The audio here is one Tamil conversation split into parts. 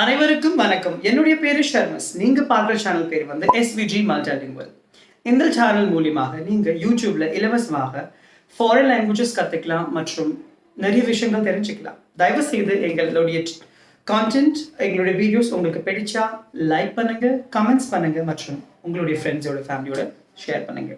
அனைவருக்கும் வணக்கம். என்னுடைய பேரு ஷர்மஸ். நீங்க பார்க்குற சேனல் பேர் வந்து SVG Multilingual. இந்த சேனல் மூலியமாக நீங்க யூடியூப்ல இலவசமாக ஃபாரின் லாங்குவேஜஸ் கத்துக்கலாம் மற்றும் நிறைய விஷயங்கள் தெரிஞ்சுக்கலாம். தயவு செய்து எங்களுடைய கான்டென்ட், எங்களுடைய வீடியோஸ் உங்களுக்கு பிடிச்சா லைக் பண்ணுங்க, கமெண்ட்ஸ் பண்ணுங்க மற்றும் உங்களுடைய ஃப்ரெண்ட்ஸோட ஃபேமிலியோட ஷேர் பண்ணுங்க.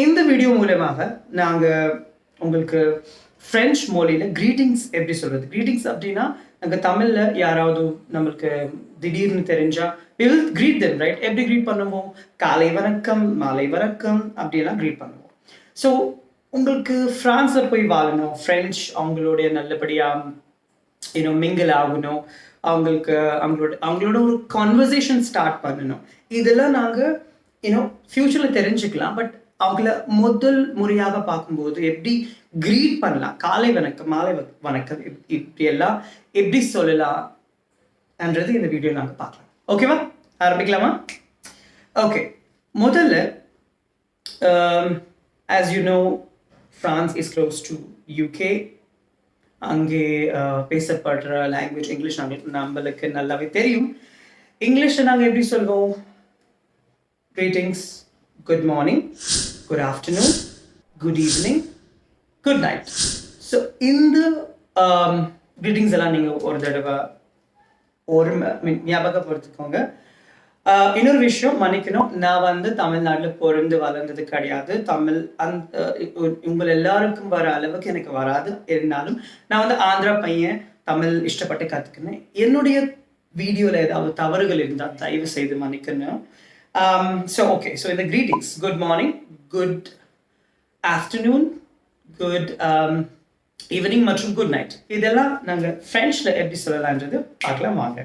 இந்த வீடியோ மூலமாக நாங்கள் உங்களுக்கு ஃப்ரெஞ்ச் மொழியில் க்ரீட்டிங்ஸ் எப்படி சொல்கிறது. க்ரீட்டிங்ஸ் அப்படின்னா நாங்கள் தமிழில் யாராவது நம்மளுக்கு திடீர்னு தெரிஞ்சால் we will greet them, right? எப்படி க்ரீட் பண்ணுவோம்? காலை வணக்கம், மாலை வணக்கம் அப்படியெல்லாம் க்ரீட் பண்ணுவோம். ஸோ உங்களுக்கு ஃப்ரான்ஸில் போய் வாழணும், ஃப்ரெஞ்ச் அவங்களுடைய நல்லபடியாக மிங்கிள் ஆகணும், அவங்களோட ஒரு கான்வர்சேஷன் ஸ்டார்ட் பண்ணணும். இதெல்லாம் நாங்கள் ஃப்யூச்சரில் தெரிஞ்சுக்கலாம். பட் அவங்கள முதல் முறையாக பார்க்கும்போது எப்படி க்ரீட் பண்ணலாம், காலை வணக்கம், மாலை வணக்கம், இப்படியெல்லாம் எப்படி சொல்லலாம்ன்றது இந்த வீடியோ நாங்கள் பார்க்கலாம். ஓகேவா, ஆரம்பிக்கலாமா? ஓகே, முதல்ல as you know, France is close to UK. அங்கே பேசப்படுற லாங்குவேஜ் இங்கிலீஷ் நம்மளுக்கு நல்லாவே தெரியும். இங்கிலீஷில் நாங்கள் எப்படி சொல்வோம்? Greetings, good morning, good afternoon, good evening, good night. So இந்த கிரீட்டிங்ஸ் எல்லாம் நீங்கள் ஒரு தடவை ஞாபகப்படுத்திக்கோங்க. இன்னொரு விஷயம் மன்னிக்கணும், நான் தமிழ்நாட்டில் பிறந்து வளர்ந்தது கிடையாது. தமிழ் உங்கள் எல்லாருக்கும் வர அளவுக்கு எனக்கு வராது. இருந்தாலும் நான் ஆந்திரா பையன், தமிழ் இஷ்டப்பட்டு கற்றுக்கினேன். என்னுடைய வீடியோவில் ஏதாவது தவறுகள் இருந்தால் தயவு செய்து மன்னிக்கணும். ஸோ ஓகே, ஸோ இந்த greetings, good morning, good afternoon, good evening மற்றும் குட் நைட், இதெல்லாம் நாங்கள் ஃப்ரெஞ்சில் எப்படி சொல்லலான்றது பார்க்கலாம் வாங்க.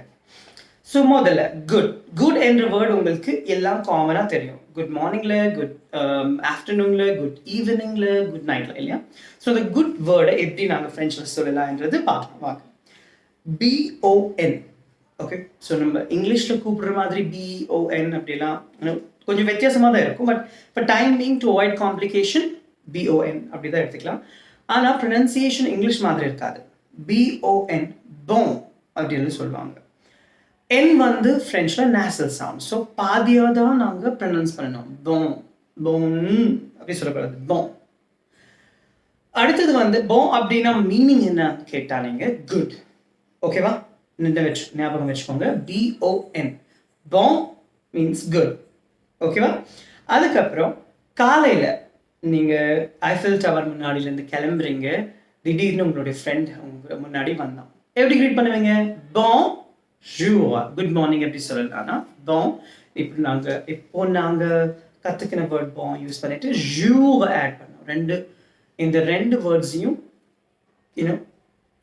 ஸோ முதல்ல குட் என்ற வேர்டு உங்களுக்கு எல்லாம் காமனாக தெரியும். குட் மார்னிங்கில், குட் ஆஃப்டர்நூனில், குட் ஈவினிங்கில், குட் நைட்டில், இல்லையா? ஸோ இந்த குட் வேர்டை எப்படி நாங்கள் ஃப்ரெஞ்சில் சொல்லலாம்ன்றது பார்க்கலாம் வாங்க. BON. ஓகே, ஸோ நம்ம இங்கிலீஷில் கூப்பிடுற மாதிரி BON அப்படிலாம் கொஞ்சம் வித்தியாசமாக தான் இருக்கும். பட் இப்போ timing to avoid complication BON அப்படி தான் எடுத்துக்கலாம். ஆனால் ப்ரொனன்சியேஷன் இங்கிலீஷ் மாதிரி இருக்காது. BON, bon அப்படின்னு சொல்லுவாங்க. N ஃப்ரெஞ்சில் நேசல் சவுண்ட். ஸோ பாதியாக தான் நாங்கள் ப்ரொனன்ஸ் பண்ணணும். bon, bon அப்படி சொல்லக்கூடாது, bon. அடுத்தது bon அப்படின்னா மீனிங் என்ன கேட்டால் நீங்கள் குட். ஓகேவா, ஞாபகம் வச்சுக்கோங்க. BON, bon means good. ஓகேவா. அதுக்கப்புறம் காலையில் நீங்கள் ஐஃபில் டவர் முன்னாடியிலேருந்து கிளம்புறீங்க, திடீர்னு உங்களுடைய ஃப்ரெண்ட் உங்க முன்னாடி வந்தான், எப்படி க்ரீட் பண்ணுவீங்க? bon jour, குட் மார்னிங் எப்படி சொல்லலாம்னா bon. இப்போ நாங்கள் கற்றுக்கின வேர்ட் bon யூஸ் பண்ணிட்டு jour ஆட் பண்ணோம். இந்த ரெண்டு வேர்ட்ஸையும்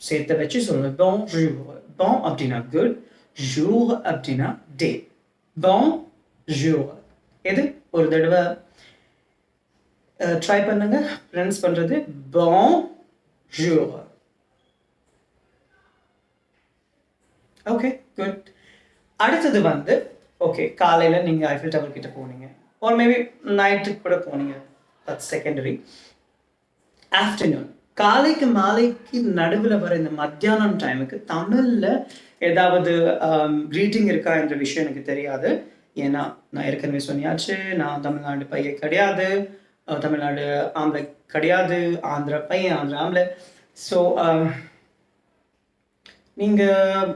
சேர்த்து வச்சு சொல்லணும். bon jour, bon அப்படின்னா குட், jour அப்படின்னா டே. bon jour, எது ஒரு தடவை ட்ரை பண்ணுங்க, ப்ரொனன்ஸ் பண்ணுறது bon jour. Okay, good. அடுத்தது ஓகே, காலையில் நீங்கள் ஐஃபில் டவர் கிட்ட போனீங்க, ஒரு மேபி நைட்டுக்கு கூட போனீங்க, தட்ஸ் செகண்டரி. ஆஃப்டர்நூன், காலைக்கு மாலைக்கு நடுவில் வர இந்த மத்தியானம் டைமுக்கு தமிழில் ஏதாவது க்ரீட்டிங் இருக்கா என்ற விஷயம் எனக்கு தெரியாது. ஏன்னா நான் ஏற்கனவே சொன்னியாச்சு, நான் தமிழ்நாடு பையன் கிடையாது, தமிழ்நாடு ஆம்பளை கிடையாது, ஆந்திரா பையன், ஆந்திரா ஆம்பளை. ஸோ நீங்கள்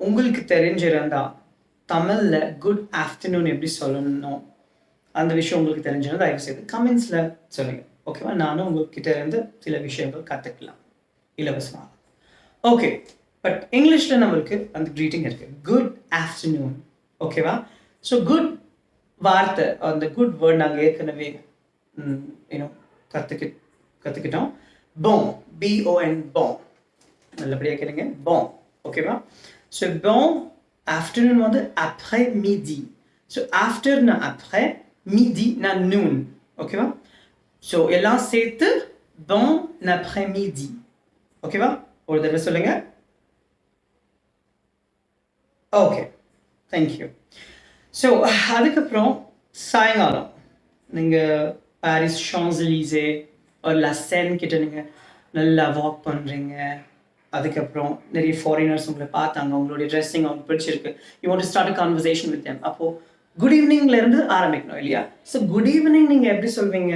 உங்களுக்கு தெரிஞ்சிருந்தா தமிழில் குட் ஆஃப்டர்நூன் எப்படி சொல்லணும் அந்த விஷயம் உங்களுக்கு தெரிஞ்சிருந்தா தயவு செய்து கமெண்ட்ஸில் சொல்லுங்கள். ஓகேவா, நானும் உங்கள்கிட்ட இருந்து சில விஷயங்கள் கற்றுக்கலாம் இலவசமாக. ஓகே, பட் இங்கிலீஷில் நம்மளுக்கு அந்த க்ரீட்டிங் இருக்குது, குட் ஆஃப்டர்நூன். ஓகேவா. ஸோ குட் வார்த்தை, அந்த குட் வேர்ட் நாங்கள் ஏற்கனவே கற்றுக்கிட்டோம். bon, BON, bon. நல்லபடியாக கேளுங்க, bon. ஓகேவா. So bon afternoon après midi. So ஆஃப்டர்னா après, midi na noon. ஓகேவா. ஸோ எல்லாம் சேர்த்து bon après midi. ஓகேவா, ஒரு தடவை சொல்லுங்க. Okay, thank you. ஸோ அதுக்கப்புறம் சாயங்காலம் நீங்கள் பாரிஸ் ஷான்ஸ் எலிசே ஒரு லா சென் கிட்ட நீங்கள் நல்லா வாக் பண்ணுறீங்க, அதுக்கப்புறம் நிறைய ஃபாரினர்ஸ் உங்களை பார்த்தாங்க, உங்களுடைய ட்ரெஸ்ஸிங் அவங்களுக்கு பிடிச்சிருக்கு, you want to start a conversation with them. அப்போ குட் ஈவினிங்லேருந்து ஆரம்பிக்கணும் இல்லையா? ஸோ குட் ஈவினிங் நீங்கள் எப்படி சொல்வீங்க?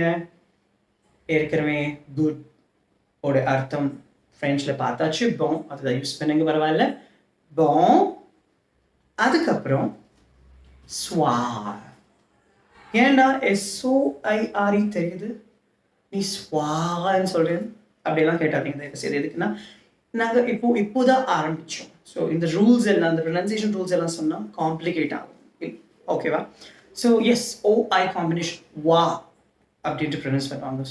ஏற்கனவே குட் ஓட அர்த்தம் ஃப்ரெஞ்சில் பார்த்தாச்சு, பான் அதுதான் யூஸ் பண்ணுங்க, பரவாயில்ல. பான், அதுக்கப்புறம் ஸ்வார். ஏன்டா SOIRE தெரியுது, நீ ஸ்வான்னு சொல்கிறேன் அப்படியெல்லாம் கேட்டாதீங்க தயவு செய்து. எதுக்குன்னா நாங்கள் இப்போதான் ஆரம்பித்தோம். ஸோ இந்த ரூல்ஸ் எல்லாம், இந்த ப்ரொனன்சியேஷன் ரூல்ஸ் எல்லாம் சொன்னால் காம்ப்ளிகேட் ஆகும், ஓகேவா? ஸோ எஸ், OI காம்பினேஷன் வா அப்படின்ட்டு ப்ரொனன்ஸ் பண்ணுவாங்க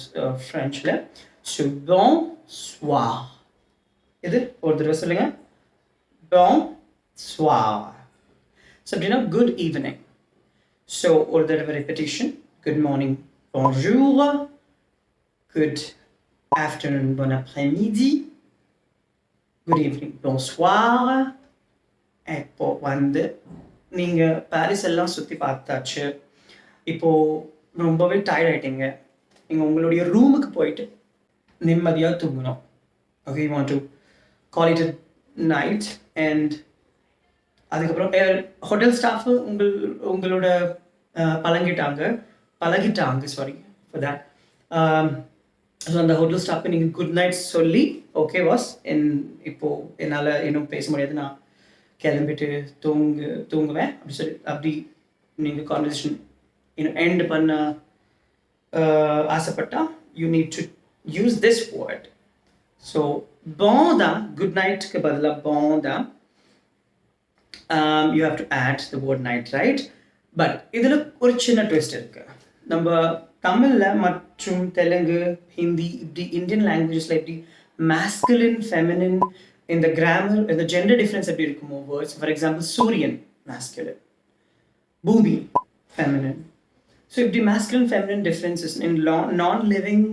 ஃப்ரெஞ்சில். ஸோ பான் ஸ்வார். இது ஒரு தடவை சொல்லுங்க, பான் ஸ்வார். ஸோ அப்படின்னா குட் ஈவினிங். ஸோ ஒரு தடவை repetition, good morning bonjour, good afternoon bon après-midi, good evening bonsoir. இப்போ வந்து நீங்கள் பாரிஸ் எல்லாம் சுற்றி பார்த்தாச்சு, இப்போது ரொம்பவே டயர்ட் ஆகிட்டீங்க, நீங்கள் உங்களுடைய ரூமுக்கு போயிட்டு நிம்மதியாக தூங்கணும். Okay, you want to call it night. And அதுக்கப்புறம் ஹோட்டல் ஸ்டாஃபு உங்களோட பழகிட்டாங்க சாரி ஃபார் தேட். ஸோ அந்த ஹோட்டல் ஸ்டாஃப்க்கு நீங்கள் குட் நைட் சொல்லி, ஓகே வாஸ் இப்போது என்னால் இன்னும் பேச முடியாது, நான் கிளம்பிட்டு தூங்குவேன் அப்படி சொல்லி, அப்படி நீங்கள் கான்வர்சேஷன் எண்ட் பண்ண ஆசைப்பட்டால் you need to use this word. So பான் தான், குட் நைட்டுக்கு பதிலாக பான் தான். You have to add the word night, right? But இதில் ஒரு சின்ன ட்விஸ்ட் இருக்குது. நம்ம தமிழில் மற்றும் தெலுங்கு, ஹிந்தி, இப்படி இந்தியன் லாங்குவேஜஸில் எப்படி மேஸ்குலின், ஃபெமினின், இந்த கிராமர், இந்த ஜெண்டர் டிஃப்ரென்ஸ் எப்படி இருக்குமோ வேர்ட்ஸ், ஃபார் எக்ஸாம்பிள் சூரியன் மேஸ்குலின், பூமி ஃபெமினின். ஸோ இப்படி masculine feminine differences in non living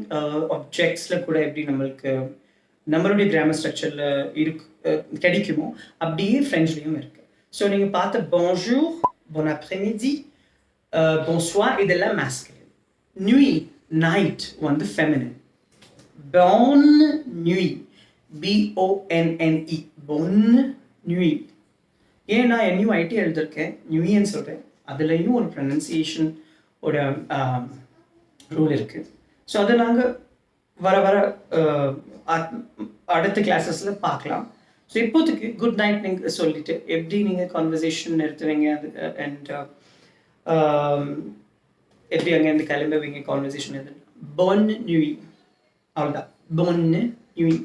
ஆப்ஜெக்ட்ஸில் கூட எப்படி நம்மளுடைய கிராமர் ஸ்ட்ரக்சரில் கிடைக்குமோ அப்படியே ஃப்ரெஞ்ச்லேயும் இருக்குது. ஸோ நீங்கள் பார்த்த bonjour, bon après-midi, bonsoir இதெல்லாம் மேஸ்குலின். nuit, night வந்து feminine. bonne nuit, BONNE, bonne nuit. ஏன் நான் NUIT எழுதிருக்கேன், நியூன்னு சொல்கிறேன், அதுலேயும் ஒரு ப்ரொனன்சியேஷன் ஒரு ரூல் இருக்குது. ஸோ அதை நாங்கள் வர அடுத்த கிளாஸஸில் பார்க்கலாம். ஸோ இப்போதைக்கு குட் நைட் நீங்கள் சொல்லிவிட்டு எப்படி நீங்கள் கான்வர்சேஷன் நிறுத்துவீங்க, அது அண்ட் எப்படி அங்கேருந்து கிளம்புவீங்க கான்வர்சேஷன் எது. bonne nuit, அவ்வளோதான். bonne nuit,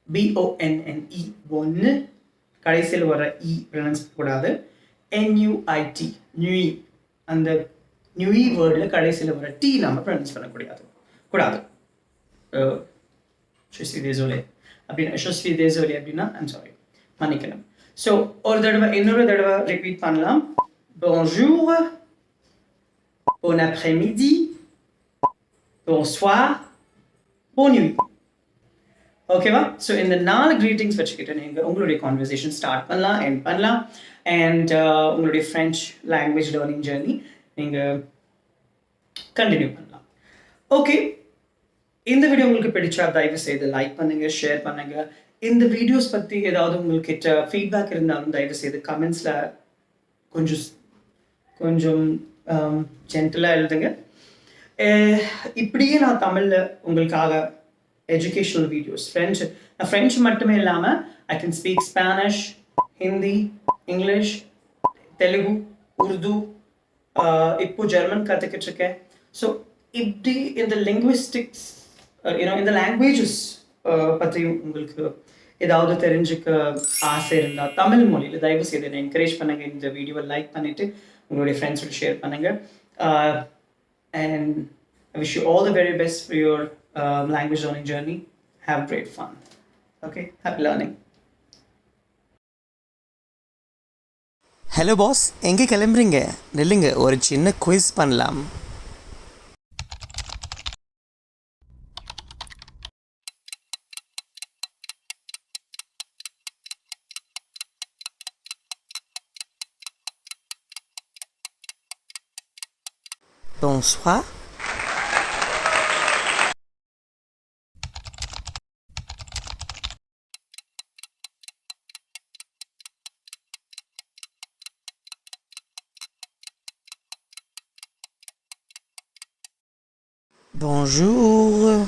BONNE, bonne, கடைசியில் வர ப்ரொனன்ஸ் கூடாது. NUIT, nuit, அந்த நியூ வேர்டில் கடைசியில் வர டி நம்ம ப்ரொனன்ஸ் பண்ணக்கூடாது. Je suis désolé அப்படின்னா ஐம் சாரி, மன்னிக்கணும். ஸோ இன்னொரு தடவை ரிப்பீட் பண்ணலாம். bonjour, bon après-midi, bonsoir, bonne nuit. ஓகேவா? ஸோ இந்த 4 greetings வச்சுக்கிட்டு நீங்கள் உங்களுடைய கான்வர்சேஷன் ஸ்டார்ட் பண்ணலாம், எண்ட் பண்ணலாம். அண்ட் உங்களுடைய ஃப்ரெஞ்ச் லாங்குவேஜ் லேர்னிங் ஜேர்னி நீங்கள் கண்டினியூ பண்ணலாம். ஓகே, இந்த வீடியோ உங்களுக்கு பிடிச்சா தயவு செய்து லைக் பண்ணுங்கள், ஷேர் பண்ணுங்கள். இந்த வீடியோஸ் பற்றி ஏதாவது உங்கள்கிட்ட ஃபீட்பேக் இருந்தாலும் தயவு செய்து கமெண்ட்ஸில் கொஞ்சம் ஜென்டலாக எழுதுங்க. இப்படியே நான் தமிழில் உங்களுக்காக எஜுகேஷனல் வீடியோஸ், ஃப்ரெஞ்சு மட்டுமே இல்லாமல் I can speak Spanish, Hindi, English, Telugu, Urdu, இப்போ ஜெர்மன் கற்றுக்கிட்டு இருக்கேன். ஸோ இப்படி இந்த லிங்குவிஸ்டிக்ஸ், இந்த லாங்குவேஜஸ் பற்றி உங்களுக்கு ஏதாவது தெரிஞ்சுக்க ஆசை இருந்தால் தமிழ் மொழியில் தயவு செய்து என்னை என்கரேஜ் பண்ணுங்கள். இந்த வீடியோவை லைக் பண்ணிவிட்டு உங்களுடைய ஃப்ரெண்ட்ஸோட ஷேர் பண்ணுங்கள். And I wish you all the very best for your language learning journey. Have great fun. Okay, happy learning. Hello boss, எங்கே கிளம்புறீங்க? நில்லுங்க, ஒரு சின்ன குவிஸ் பண்ணலாம். Bonsoir. Bonjour.